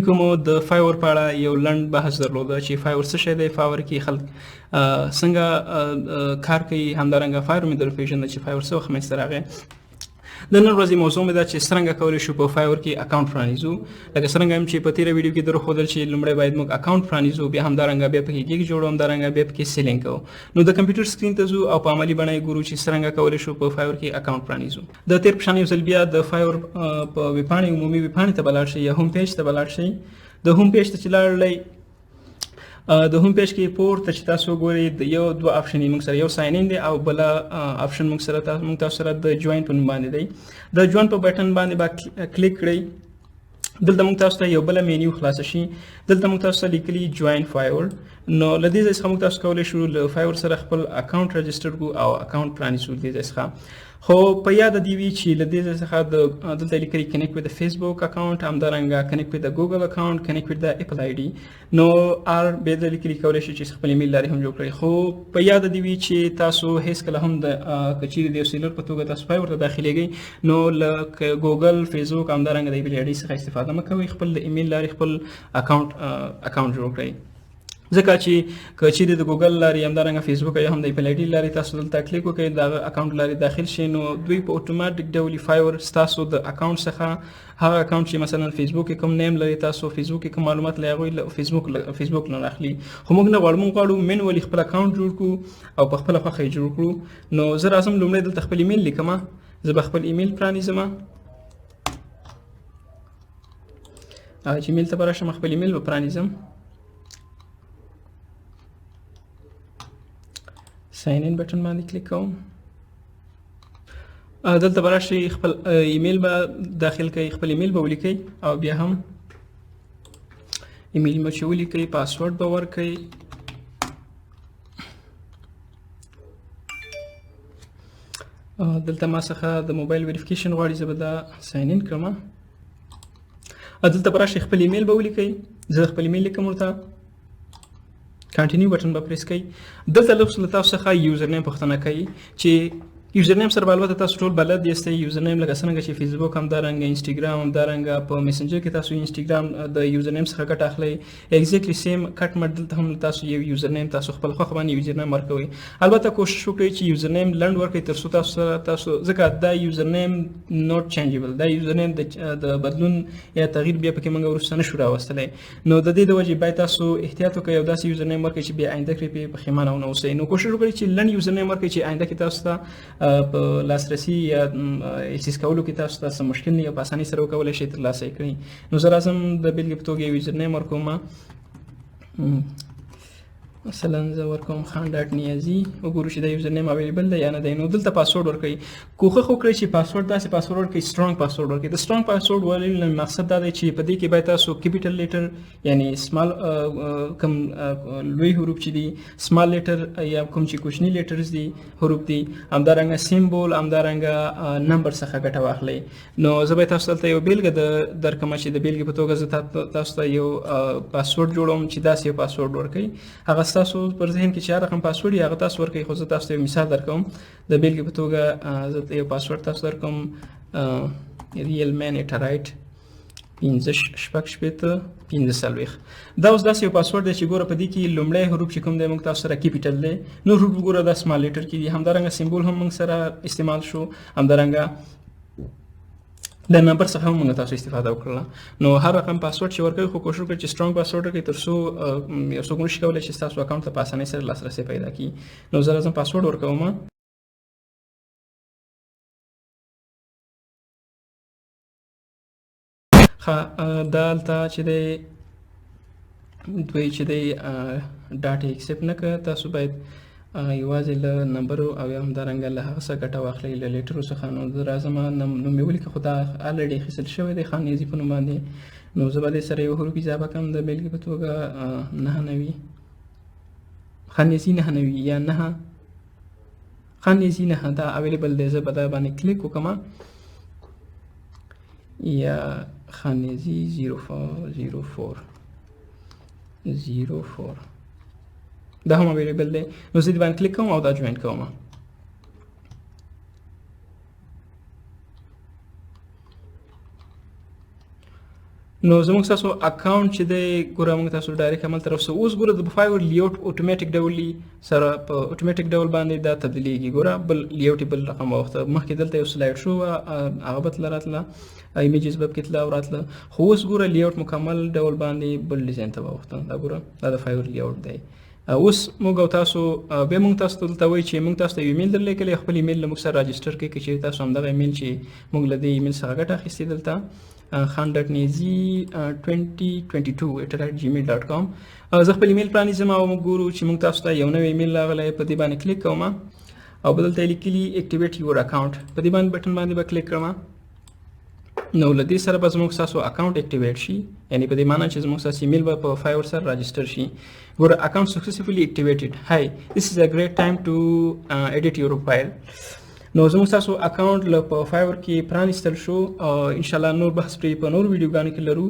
کوم د فایور په اړه یو لنډ بحث درلوده چې فایور څه شی دی، فایور کې خلک څنګه کار کوي، همدارنګه فایور مې در وپېژنده چې فایور څه وخت منځته راغی. د نن ورځې موضوع مې دا چې څرنګه کولی شو په فایور کې اکاونټ پرانیزو. لکه څرنګه هم چې په تېره ویډیو کې درښودل چې لومړی باید موږ اکاونټ پرانیزو، بیا همدارنګه بیا پکې ګیګ جوړو، همدارنګه بیا پکې سیلینګ کوو. نو د کمپیوټر سکرین ته ځو او په عملي بڼه یې ګورو چې څرنګه کولی شو په فایور کې اکاونټ پرانیزو. د تېر په شان یو ځل بیا د فایور په ویبپاڼې عمومي ویبپاڼې ته به لاړ شئ یا هوم پیج ته به لاړ شئ. د هوم پیج ته چې لاړلی، د هوم پیج کې پورته چې تاسو ګورئ د یو دوه آپشن موږ سره، یو ساین ان دی او بله آپشن موږ تاسو سره د جوین په نوم باندې دی. د جوین په بټن باندې به کلیک کړئ. دلته موږ تاسو ته یو بله مینیو خلاصه شي. دلته موږ تاسو ته لیکلي جوین فایور. نو له دې ځای څخه موږ تاسو کولی شو له فایور سره خپل اکاونټ رجسټر کړو او اکاونټ پرانیزو له دې ځای څخه. خو په یاد دې وي چې له دې ځای څخه دلته لیکلي کنیکټ وذ د فیسبوک اکاونټ، همدارنګه کنیکټ وذ د ګوګل اکاونټ، کنیکټ وذ د اپل آی ډي. نو بیا د لیکلي کولی شي چې خپل ایمیل لارې هم جوړ کړئ. خو په یاد دې وي چې تاسو هیڅکله هم د که چیرې د یو سیلر په توګه تاسو فایور ته داخلېږئ نو له ګوګل، فیسبوک، همدارنګه د ایمیل آی ډي څخه استفاده مه کوئ. خپل د ایمیل لارې خپل اکاونټ جوړ کړئ. ځکه چې که چیرې د ګوګل لارې، همدارنګه فیسبوک یا هم د ایپل آی ډي لارې تاسو دلته کلیک وکړئ، د هغه اکاونټ لارې داخل شئ، نو دوی په اتوماتیک ډول فایور ستاسو د اکاونټ څخه هغه اکاونټ چې مثلا فیسبوک کې کوم نیم لري، تاسو فیسبوک کې کوم معلومات لري، هغوی له فیسبوک نه اخلي. خو موږ نه غواړو، موږ غواړو مینولي خپل اکاونټ جوړ کړو او په خپله خوښه یې جوړ کړو. نو زه راځم لومړی دلته خپل ایمیل لیکم. زه به خپل ایمیل پرانیزم. چې ایمیل ته به راشم، خپل ایمیل به پرانیزم. ساین ان بټن باندې کلیک کوم. دلته به راشئ، خپل ایمیل به داخل کړئ، خپل ایمیل به ولیکئ او بیا هم ایمیل به چې ولیکئ پاسورډ به ورکئ. دلته ما څخه د موبایل ویریفیکیشن غواړي، زه به دا ساین ان کړم. دلته به راشئ، خپل ایمیل به ولیکئ. زه خپل ایمیل لیکم ورته. کانټینیو بټن به پریس کړئ. دلته لږ له تاسو څخه یوزر نیم پوښتنه کوي چې یوزر نیم سره به البته تاسو ټول بلد یاستئ. یوزر نیم لکه څنګه چې فیسبوک، همدارنګه انسټاګرام، همدارنګه په میسنجر کې تاسو انسټاګرام د یوزر نیم څخه ګټه اخلئ، ایگزیکټلی سیم کټ مټ دلته هم تاسو یو یوزر نیم تاسو خپل خوښه باندې یوزر نیم ورکوئ. البته کوشش وکړئ چې یوزر نیم لنډ ورکړئ تر څو تاسو ځکه دا یوزر نیم نوټ چینجبل، دا یوزر نیم د بدلون یا تغییر بیا پکې موږ وروسته نشو راوستلی. نو د دې د وجې باید تاسو احتیاط وکړئ او داسې یوزر نیم ورکړئ چې بیا آینده کې پښیمانه ونه اوسئ. نو کوشش وکړئ چې لنډ یوزر نیم ورکړئ چې آینده کې تاسو ته په لاسرسي یا احساس کولو کې تاسو ته څه مشکل نه یا په اسانۍ سره وکولی شئ ترلاسه یې کړئ. نو زه راځم د بېلګې په توګه یو یوزر نیم ورکوم. مثلا زه ورکوم خان ډاټ نیازي. وګورو چې دا یوزر نیم اویلیبل دی یا نه دی. نو دلته پاسورډ ورکوئ. کوښښ وکړئ چې پاسورډ داسې پاسورډ ورکړئ، سترانګ پاسورډ ورکړئ. د سترانګ پاسورډ ویلو مقصد دا دی چې په دې کې باید تاسو کیپیټل لیټر یعنی سمال کوم لوی حروف چې دي، سمال لیټر یا کوم چې کوچني لیټرز دي، حروف دي، همدارنګه سیمبول، همدارنګه نمبر څخه ګټه واخلئ. نو زه به تاسو ته یو بیلګه درکړم چې د بیلګې په توګه زه تاسو ته یو پاسورډ جوړوم چې داسې یو پاسورډ ورکړئ. هغه ستاسو پر ذهن کې چې هر رقم پاسورډ یې هغه تاسو ورکړئ. خو زه تاسو ته یو مثال درکوم. د بیلګې په توګه زه یو پاسورډ تاسو درکوم، ریل مین ایټرایټ 5 دا اوس داسې یو پاسورډ دی چې ګوره په دې کې لومړی حروف چې کوم دی موږ تاسو سره کیپیټل دی، نور حروف ګوره دا سمال لیټر کې دي، همدارنګه سیمبول هم موږ سره استعمال شو، همدارنګه د نمبر څخه هم موږ تاسو استفاده وکړله. نو هر رقم پاسورډ چې ورکوئ خو کوشش وکړئ چې سترانګ پاسورډ ورکړئ تر څو یو څوک نشي کولی چې ستاسو اکاونټ ته په اسانۍ سره لاسرسی پیدا کړي. نو زه راځم پاسورډ ورکوم. دلته چې دی دوی چې دی ډاټا ایکسپټ نه کړه، تاسو باید یوازې له نمبرو او یا همدارنګه له هغه څه ګټه واخلئ له لیټرو څخه. نو زه راځم نوم مې ولیکه خو دا الریډي اخیستل شوی دی خان نیازي په نوم باندې. نو زه به دې سره یو حروف اضافه کړم د بیلګې په توګه 9 خان نیازي 9 یا 9 خان نیازي 9 دا اویلیبل دی. زه به دا باندې کلیک وکړم یا خان نیازي 04 دا هم اویلیبل دی. نو زه دې باندې کلیک کوم او دا جوین کوم. نو زموږ تاسو اکاونټ چې دی ګوره موږ تاسو ډایرکټ عمل طرف سه اوس ګوره د فایور لیاوټ اتوماتیک ډول سره په اتوماتیک ډول باندې دا تبدیلیږي ګوره بل لیاوټ بل رقم وخت مخکې دلته یو سلاید شو هغه به تله راتله ایمیجز به پکې تله او راتله خو اوس ګوره لیاوټ مکمل ډول باندې بل ډیزاین ته به وخته دا ګوره دا د فایور لیاوټ دی اوس موږ او تاسو بیا موږ تاسو ته دلته وایي چې موږ تاسو ته یو ایمیل درلیږلی خپل ایمیل له موږ سره راجسټر کړئ که چیرې تاسو همدغه ایمیل چې موږ له دې ایمیل څخه ګټه اخیستې دلته khan.nizi2022@gmail.com زه خپل ایمیل پرانیزم او موږ ګورو چې موږ تاسو ته یو نوی ایمیل راغلی په دې باندې کلیک کوم او بدلته لیکلي اکټیویټ یور اکاونټ په دې باندې بټن باندې به کلیک کړم نو له دې سره به زموږ ستاسو اکاونټ اکټیویټ شي یعنی په دې معنی چې زموږ ستاسو ایمیل به په فایور سره راجسټر شي ګوره اکاونټ سکسسفولي اکټیویټډ هاي this is a great time to edit your file نو زموږ ستاسو اکاونټ له په فایور کې پرانیستل شو ان شاء الله نور بحث پرې په نور ویډیوګانو کې لرو